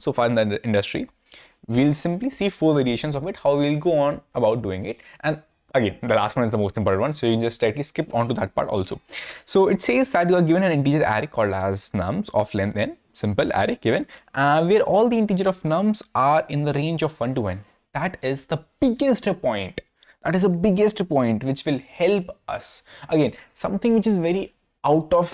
so far in the industry. We'll simply see 4 variations of it, how we'll go on about doing it. And again, the last one is the most important one, so you can just directly skip onto that part also. So it says that you are given an integer array called as nums of length n, simple array given, where all the integer of nums are in the range of 1 to n. That is the biggest point. That is the biggest point which will help us. Again, something which is very out of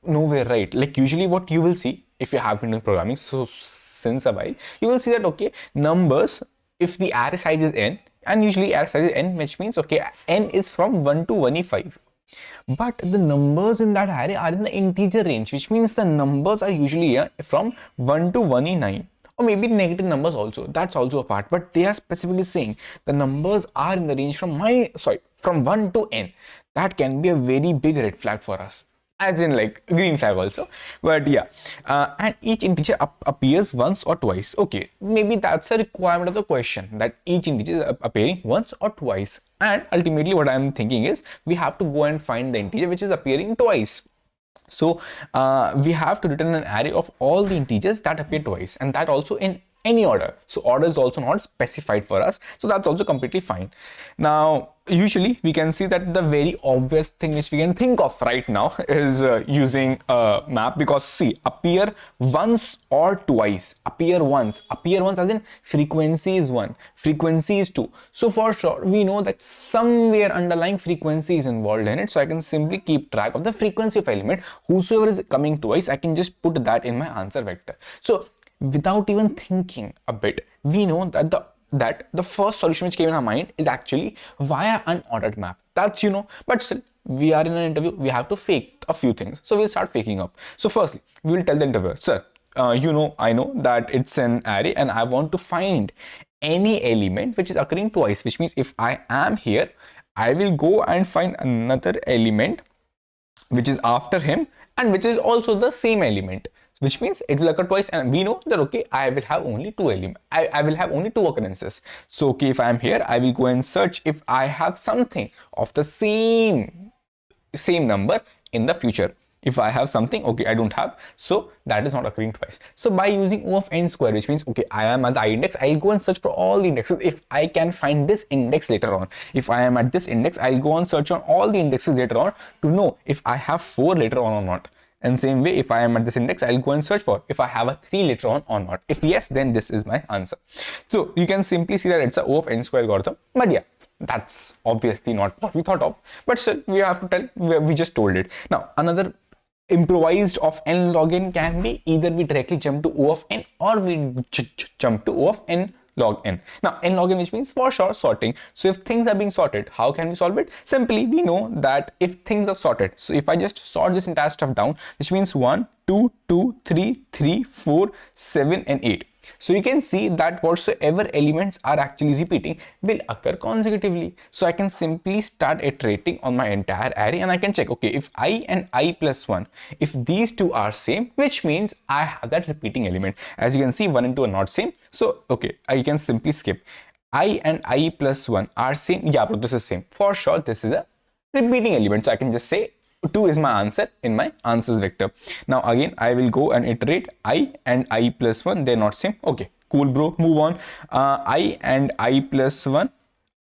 nowhere, right? Like usually what you will see if you have been doing programming so since a while, you will see that okay, numbers, if the array size is n, and usually array size is n, which means okay, n is from 1 to 1e5. But the numbers in that array are in the integer range, which means the numbers are usually from 1 to 1e9. Or maybe negative numbers also, that's also a part, but they are specifically saying the numbers are in the range from 1 to n. That can be a very big red flag for us, as in like green flag also. But yeah, and each integer appears once or twice. Okay, maybe that's a requirement of the question, that each integer is appearing once or twice. And ultimately what I'm thinking is we have to go and find the integer which is appearing twice. So we have to return an array of all the integers that appear twice, and that also in any order. So order is also not specified for us, so that's also completely fine. Now usually we can see that the very obvious thing which we can think of right now is using a map, because see, appear once or twice, appear once as in frequency is 1, frequency is 2. So for sure we know that somewhere underlying frequency is involved in it, so I can simply keep track of the frequency of element. Whosoever is coming twice, I can just put that in my answer vector. So without even thinking a bit, we know that the first solution which came in our mind is actually via unordered map. That's, but still we are in an interview, we have to fake a few things, so we'll start faking up. So firstly, we will tell the interviewer, sir, I know that it's an array and I want to find any element which is occurring twice, which means if I am here, I will go and find another element which is after him and which is also the same element, which means it will occur twice, and we know that okay, I will have only 2 elements. I will have only 2 occurrences. So okay, if I am here, I will go and search if I have something of the same number in the future. If I have something, okay, I don't have, so that is not occurring twice. So by using O of n square, which means okay, I am at the I index, I'll go and search for all the indexes if I can find this index later on. If I am at this index, I'll go and search on all the indexes later on to know if I have 4 later on or not. And same way, if I am at this index, I'll go and search for if I have a 3 later on or not. If yes, then this is my answer. So you can simply see that it's a O of n square algorithm. But yeah, that's obviously not what we thought of. But still, we have to tell, we just told it. Now, another improvised of n log n can be either we directly jump to O of n or we jump to O of n log n. Now n log n, which means for sure sorting. So if things are being sorted, how can we solve it? Simply, we know that if things are sorted, so if I just sort this entire stuff down, which means 1 2 2 3 3 4 7 and 8. So you can see that whatsoever elements are actually repeating will occur consecutively. So I can simply start iterating on my entire array and I can check, okay, if I and I plus 1, if these two are same, which means I have that repeating element. As you can see, 1 and 2 are not same. So, okay, I can simply skip. I and I plus 1 are same. Yeah, but this is same. For sure, this is a repeating element. So I can just say 2 is my answer in my answers vector. Now again, I will go and iterate I and I plus 1, they're not same. Okay, cool bro, move on. I and I plus 1,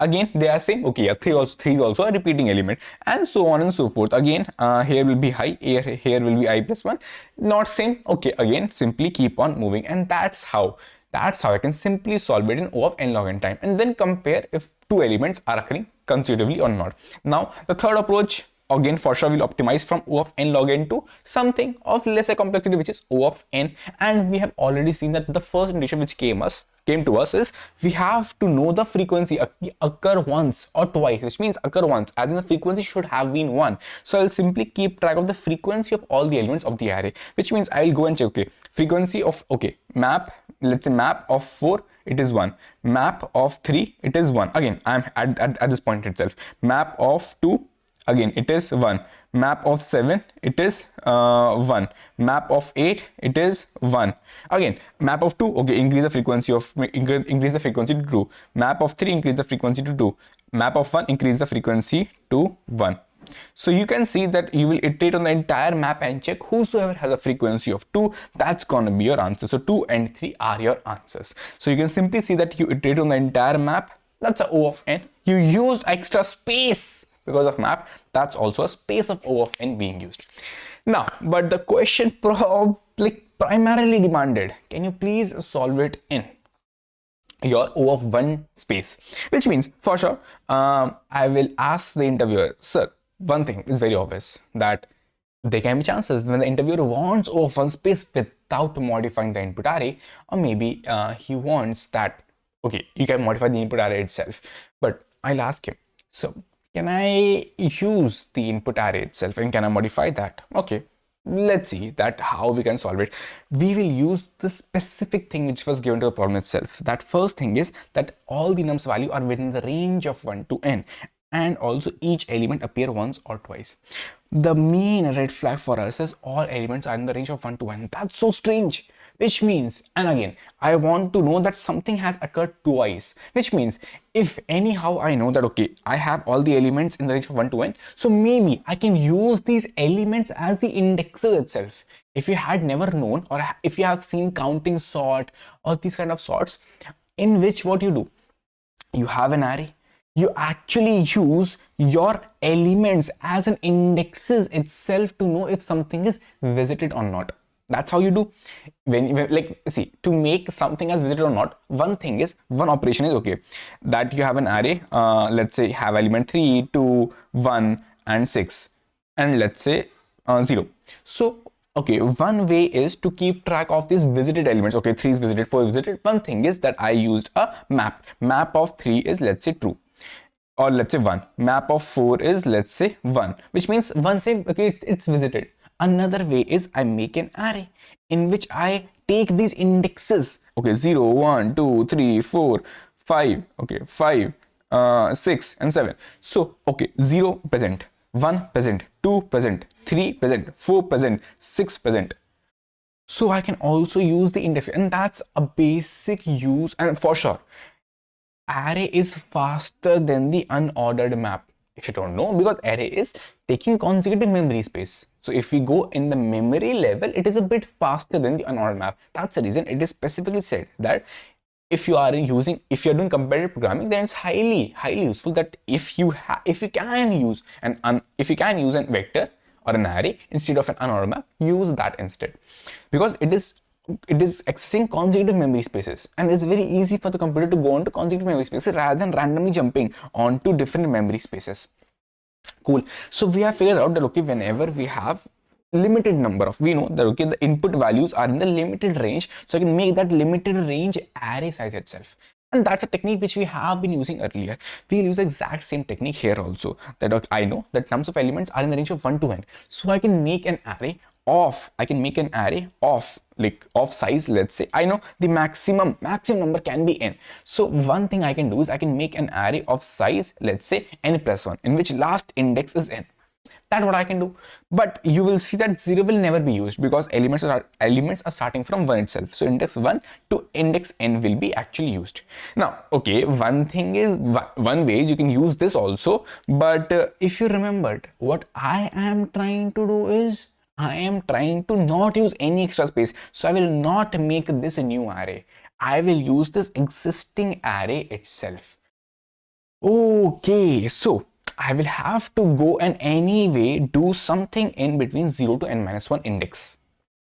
again they are same. Okay, yeah, 3 is also a repeating element, and so on and so forth. Again, here will be I, here will be I plus 1, not same. Okay, again simply keep on moving, and that's how I can simply solve it in O of n log n time, and then compare if 2 elements are occurring consecutively or not. Now the third approach, again for sure we'll optimize from O of n log n to something of lesser complexity, which is O of n. And we have already seen that the first condition which came to us is we have to know the frequency occur once or twice, which means occur once, as in the frequency should have been 1. So I'll simply keep track of the frequency of all the elements of the array, which means I'll go and check, okay, frequency of, okay, map, let's say map of 4, it is 1, map of 3, it is 1. Again, I'm at this point itself. Map of 2, again it is 1. Map of 7, it is 1. Map of 8, it is 1. Again, map of 2, okay, increase the frequency to 2. Map of 3, increase the frequency to 2. Map of 1, increase the frequency to 1. So you can see that you will iterate on the entire map and check whosoever has a frequency of 2, that's gonna be your answer. So 2 and 3 are your answers. So you can simply see that you iterate on the entire map, that's a O of n. You used extra space because of map, that's also a space of O of n being used. Now, but the question primarily demanded, can you please solve it in your O of 1 space, which means for sure I will ask the interviewer, sir, one thing is very obvious, that there can be chances when the interviewer wants O of 1 space without modifying the input array, or maybe he wants that, okay, you can modify the input array itself, but I'll ask him, so can I use the input array itself and can I modify that? Okay, let's see that how we can solve it. We will use the specific thing which was given to the problem itself. That first thing is that all the nums value are within the range of 1 to n, and also each element appear once or twice. The main red flag for us is all elements are in the range of 1 to n. That's so strange. Which means, and again, I want to know that something has occurred twice, which means if anyhow I know that, okay, I have all the elements in the range of 1 to n, so maybe I can use these elements as the indexes itself. If you had never known, or if you have seen counting sort or these kind of sorts, in which what you do, you have an array, you actually use your elements as an indexes itself to know if something is visited or not. That's how you do. When like, see, to make something as visited or not, one operation is, okay, that you have an array, let's say have element 3, 2, 1 and 6, and let's say 0. So okay, one way is to keep track of these visited elements. Okay, 3 is visited, 4 is visited. One thing is that I used a map of 3 is, let's say, true, or let's say 1. Map of 4 is, let's say, 1, which means 1 say, okay, it's visited. Another way is I make an array in which I take these indexes, okay, 0, 1, 2, 3, 4, 5, okay, 5, 6 and 7. So okay, 0 present, 1 present, 2 present, 3 present, 4 present, 6 present. So I can also use the index, and that's a basic use. And for sure, array is faster than the unordered map, if you don't know, because array is taking consecutive memory space. So if we go in the memory level, it is a bit faster than the unordered map. That's the reason it is specifically said that if you are doing comparative programming, then it's highly useful that if you can use a vector or an array instead of an unordered map, use that instead, because it is accessing consecutive memory spaces, and it's very easy for the computer to go onto consecutive memory spaces rather than randomly jumping onto different memory spaces. Cool. So we have figured out that, okay, whenever we have limited number of, we know that, okay, the input values are in the limited range, so I can make that limited range array size itself. And that's a technique which we have been using earlier. We'll use the exact same technique here also, that, okay, I know that nums of elements are in the range of 1 to n, so I can make an array of size, let's say, I know the maximum number can be n. So one thing I can do is I can make an array of size, let's say n plus 1, in which last index is n. That's what I can do. But you will see that 0 will never be used because elements are starting from 1 itself. So index 1 to index n will be actually used. Now, okay, one way is you can use this also, but if you remembered, what I am trying to do is I am trying to not use any extra space. So I will not make this a new array. I will use this existing array itself. Okay, so I will have to go and anyway do something in between 0 to n minus 1 index.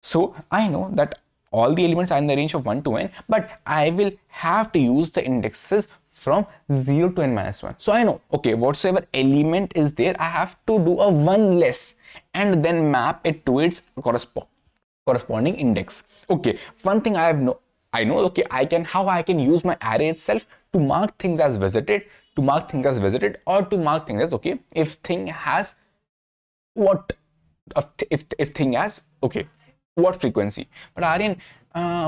So I know that all the elements are in the range of 1 to n, but I will have to use the indexes from 0 to n minus 1. So I know, okay, whatsoever element is there, I have to do a 1 less and then map it to its corresponding index. Okay, one thing I know, okay, how I can use my array itself to mark things as visited, or to mark things as, okay, if thing has what frequency. But Aryan,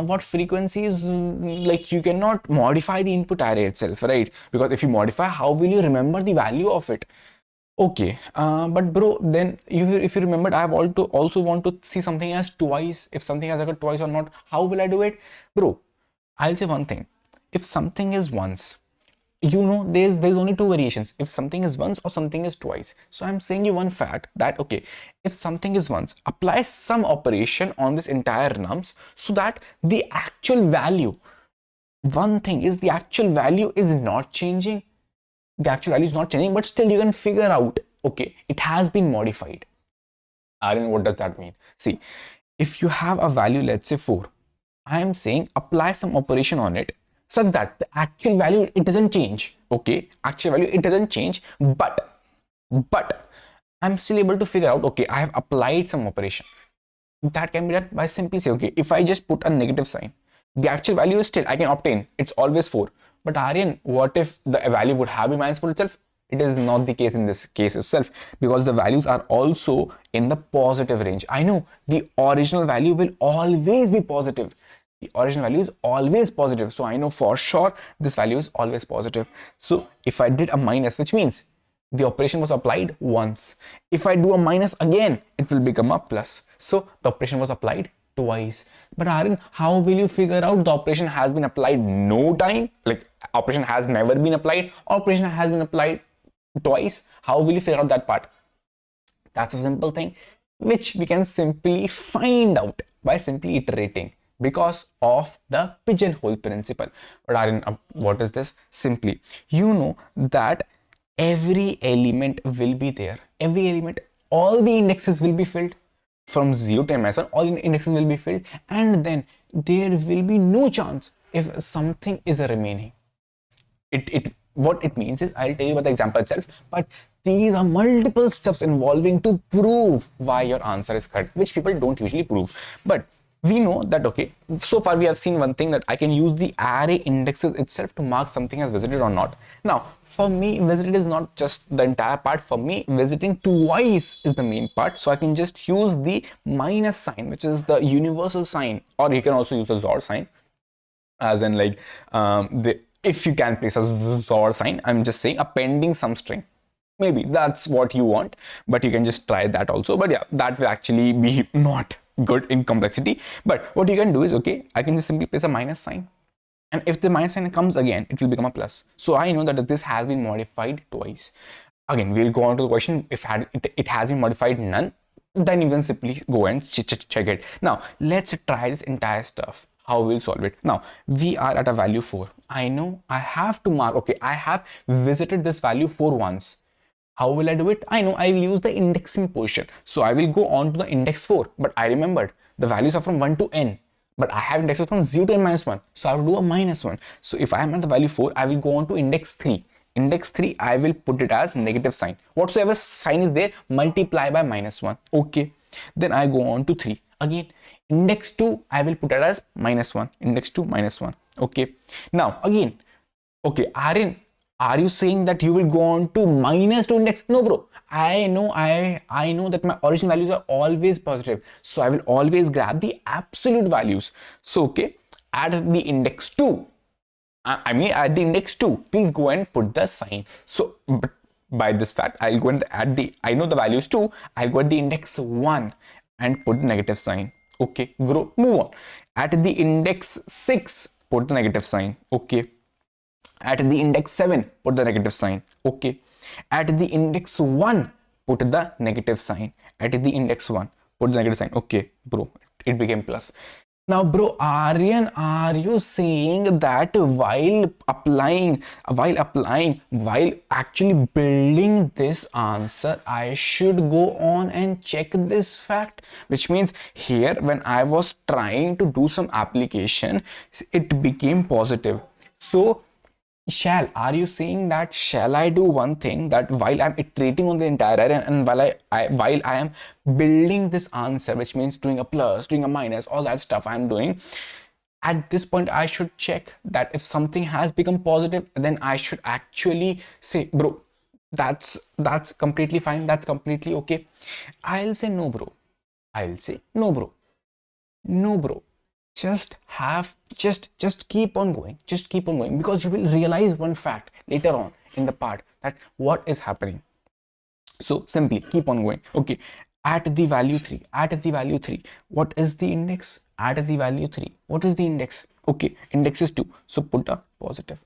what frequency is, like, you cannot modify the input array itself, right? Because if you modify, how will you remember the value of it? Okay, but bro, then if you remembered, I have also want to see something as twice, if something has occurred twice or not. How will I do it? Bro, I'll say one thing. If something is once, there's only two variations, if something is once or something is twice. So I'm saying you one fact that, okay, if something is once, apply some operation on this entire nums so that the actual value, one thing is the actual value is not changing. The actual value is not changing, but still you can figure out, okay, it has been modified. Aryan, what does that mean? See, if you have a value, let's say 4, I am saying apply some operation on it such that the actual value, it doesn't change. Okay, actual value, it doesn't change, but I'm still able to figure out, okay, I have applied some operation. That can be done by simply saying, okay, if I just put a negative sign, the actual value is still, I can obtain, it's always 4. But Aryan, what if the value would have been -4 itself? It is not the case in this case itself, because the values are also in the positive range. I know the original value will always be positive. The original value is always positive. So I know for sure this value is always positive. So if I did a minus, which means the operation was applied once. If I do a minus again, it will become a plus. So the operation was applied twice. But Aryan, how will you figure out the operation has been applied no time? Like operation has never been applied, or operation has been applied twice? How will you figure out that part? That's a simple thing which we can simply find out by simply iterating, because of the pigeonhole principle. But Aryan, what is this? Simply, you know that every element will be there. Every element, all the indexes will be filled from 0 to -1. All the indexes will be filled, and then there will be no chance if something is remaining. What it means is, I'll tell you about the example itself, but these are multiple steps involving to prove why your answer is correct, which people don't usually prove. But we know that, okay, so far we have seen one thing, that I can use the array indexes itself to mark something as visited or not. Now, for me, visited is not just the entire part. For me, visiting twice is the main part. So I can just use the minus sign, which is the universal sign, or you can also use the XOR sign, as in like if you can place a XOR sign. I'm just saying appending some string. Maybe that's what you want, but you can just try that also. But yeah, that will actually be not good in complexity. But what you can do is, okay, I can just simply place a minus sign, and if the minus sign comes again, it will become a plus. So I know that this has been modified twice. Again, we'll go on to the question, if it has been modified none, then you can simply go and check it. Now let's try this entire stuff. How we'll solve it? Now we are at a value 4. I know I have to mark, okay, I have visited this value 4 once. How will I do it? I know I will use the indexing portion. So I will go on to the index 4, but I remembered the values are from 1 to n, but I have indexes from 0 to n minus 1. So I will do a -1. So if I am at the value 4, I will go on to index 3. Index 3, I will put it as negative sign. Whatsoever sign is there, multiply by -1. Okay. Then I go on to 3. Again, index 2, I will put it as -1. Index 2, -1. Okay. Now again, okay, Aryan, are you saying that you will go on to -2 index? No, bro. I know that my original values are always positive. So I will always grab the absolute values. So, okay, at the index 2, at the index 2, please go and put the sign. So, but by this fact, I'll go and add I know the value is 2, I'll go at the index 1 and put the negative sign. Okay, move on. At the index 6, put the negative sign. Okay. At the index 7, put the negative sign. Okay. At the index 1, put the negative sign. At the index 1, put the negative sign. Okay, bro, it became plus. Now, bro, Aryan, are you saying that while actually building this answer, I should go on and check this fact? Which means here, when I was trying to do some application, it became positive. So, are you saying that shall I do one thing, that while I'm iterating on the entire array, and while I am building this answer, which means doing a plus, doing a minus, all that stuff I'm doing, at this point I should check that if something has become positive, then I should actually say, bro, that's completely fine, that's completely okay. I'll say no, bro. No, bro. Just keep on going, because you will realize one fact later on in the part, that what is happening. So simply keep on going. Okay, at the value 3, what is the index? At the value 3, what is the index? Okay, index is 2, so put a positive.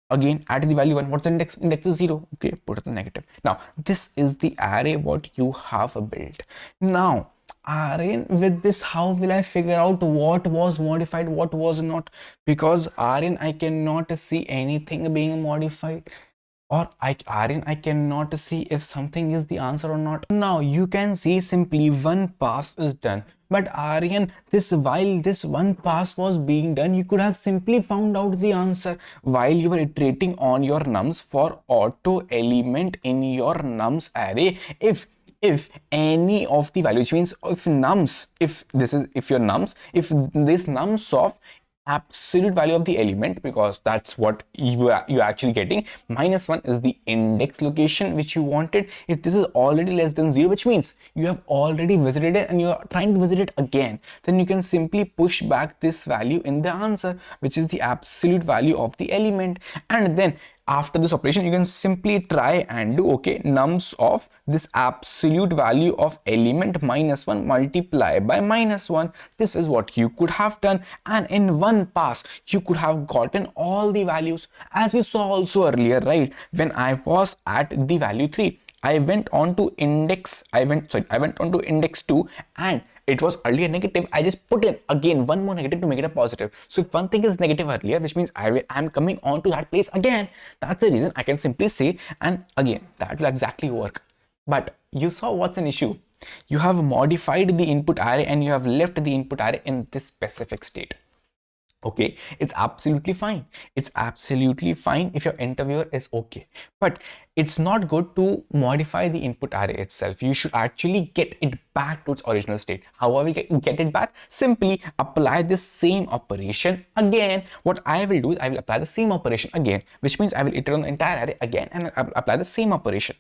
Again, add the value 1. What's the index? Index is 0. Okay, put it in negative. Now, this is the array what you have built. Now, Aryan, with this, how will I figure out what was modified, what was not? Because Aryan, I cannot see anything being modified. Or Aryan, I cannot see if something is the answer or not. Now you can see simply one pass is done. But Aryan, while this one pass was being done, you could have simply found out the answer while you were iterating on your nums for auto element in your nums array. If any of the value, which means if your nums, if this nums of absolute value of the element, because that's what you're actually getting, -1 is the index location which you wanted. If this is already less than 0, which means you have already visited it and you're trying to visit it again, then you can simply push back this value in the answer, which is the absolute value of the element. And then after this operation, you can simply try and do, okay, nums of this absolute value of element -1 multiply by -1. This is what you could have done, and in one pass you could have gotten all the values, as we saw also earlier, right? When I was at the value 3, I went on to index 2, and it was earlier negative. I just put in again one more negative to make it a positive. So if one thing is negative earlier, which means I'm coming on to that place again. That's the reason I can simply say, and again, that will exactly work. But you saw what's an issue. You have modified the input array and you have left the input array in this specific state. Okay, it's absolutely fine. It's absolutely fine if your interviewer is okay. But it's not good to modify the input array itself. You should actually get it back to its original state. How will we get it back? Simply apply this same operation again. What I will do is I will apply the same operation again, which means I will iterate on the entire array again and apply the same operation.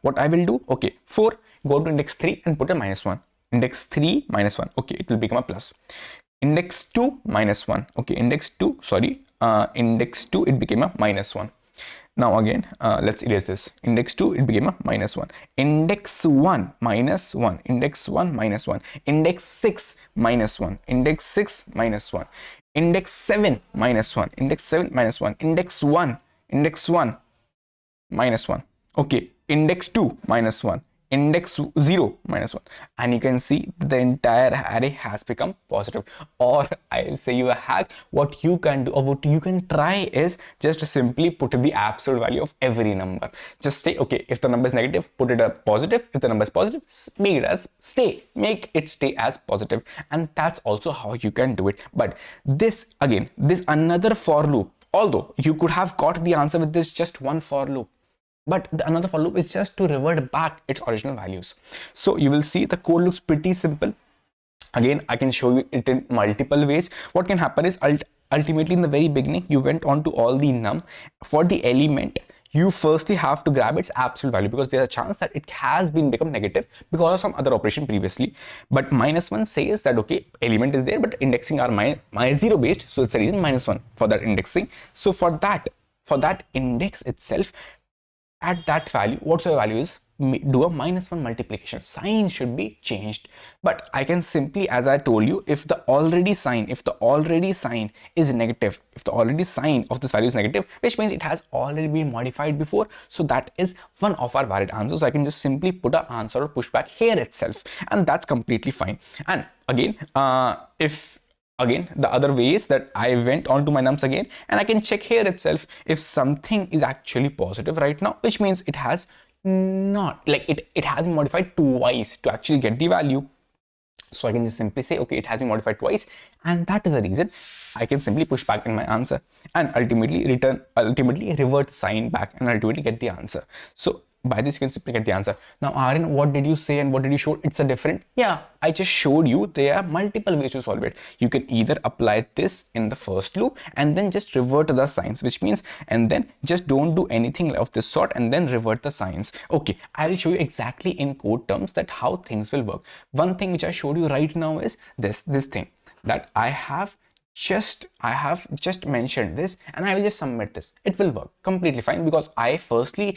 What I will do, okay, 4, go to index 3 and put a -1. Index 3 -1. Okay, it will become a plus. Index 2 -1. Okay, index 2, it became a -1. Now again, let's erase this. Index 2, it became a -1. Index 1 -1. Index 1 -1. Index 6 -1. Index 6 -1. Index 7 -1. Index 7 -1. Index 1. Index 1 -1. Okay, index 2 -1. Index 0 -1, and you can see the entire array has become positive. Or I'll say you a hack. What you can do, or what you can try, is just simply put the absolute value of every number. Just say, okay, if the number is negative, put it a positive. If the number is positive, make it stay as positive. And that's also how you can do it. But this another for loop, although you could have got the answer with this just one for loop, but another for loop is just to revert back its original values. So you will see the code looks pretty simple. Again, I can show you it in multiple ways. What can happen is ultimately in the very beginning, you went on to all the num. For the element, you firstly have to grab its absolute value, because there's a chance that it has become negative because of some other operation previously. But -1 says that, okay, element is there, but indexing are -0 based. So it's a reason -1 for that indexing. So for that index itself, at that value, whatsoever value is, do a -1 multiplication. Sign should be changed. But I can simply, as I told you, if the already sign is negative, if the already sign of this value is negative, which means it has already been modified before, so that is one of our valid answers. So I can just simply put an answer or pushback here itself, and that's completely fine. And again, the other way is that I went on to my nums again, and I can check here itself if something is actually positive right now, which means it has not, it has been modified twice to actually get the value. So I can just simply say, okay, it has been modified twice, and that is the reason I can simply push back in my answer and ultimately revert the sign back and ultimately get the answer. So by this, you can simply get the answer. Now, Aryan, what did you say and what did you show? It's a different. Yeah, I just showed you there are multiple ways to solve it. You can either apply this in the first loop and then just revert the signs, which means, and then just don't do anything of this sort and then revert the signs. Okay, I will show you exactly in code terms that how things will work. One thing which I showed you right now is this thing that I have just mentioned this, and I will just submit this. It will work completely fine because I firstly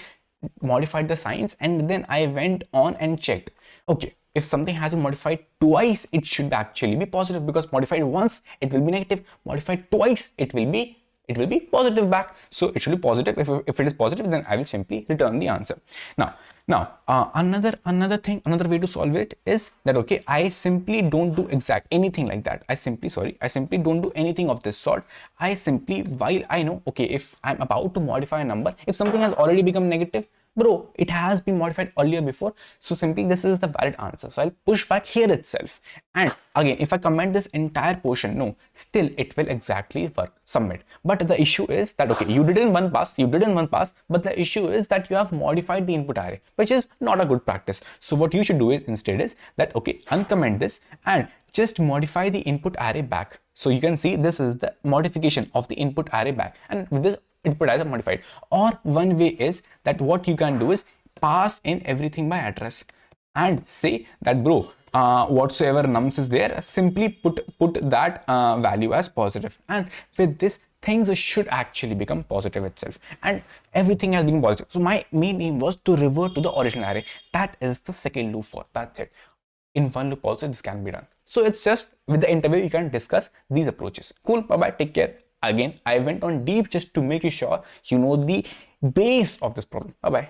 modified the signs and then I went on and checked. Okay, if something has been modified twice, it should actually be positive, because modified once it will be negative, modified twice it will be it will be positive back. So it should be positive. If it is positive, then I will simply return the answer. Another way to solve it is that, okay, I simply don't do anything like that. I simply don't do anything of this sort. I simply, while I know, okay, if I'm about to modify a number, if something has already become negative, bro, it has been modified earlier before, so simply this is the valid answer. So I'll push back here itself. And again, if I comment this entire portion, no, still it will exactly work, submit. But the issue is that, okay, you did in one pass, but the issue is that you have modified the input array, which is not a good practice. So what you should do is instead is that, okay, uncomment this and just modify the input array back. So you can see this is the modification of the input array back, and with this input array modified. Or one way is that what you can do is pass in everything by address and say that, bro, whatsoever nums is there, simply put that value as positive, and with this things should actually become positive itself, and everything has been positive. So my main aim was to revert to the original array. That is the second loop for, that's it. In one loop also this can be done. So it's just with the interview you can discuss these approaches. Cool, bye bye, take care. Again, I went on deep just to make you sure you know the base of this problem. Bye bye.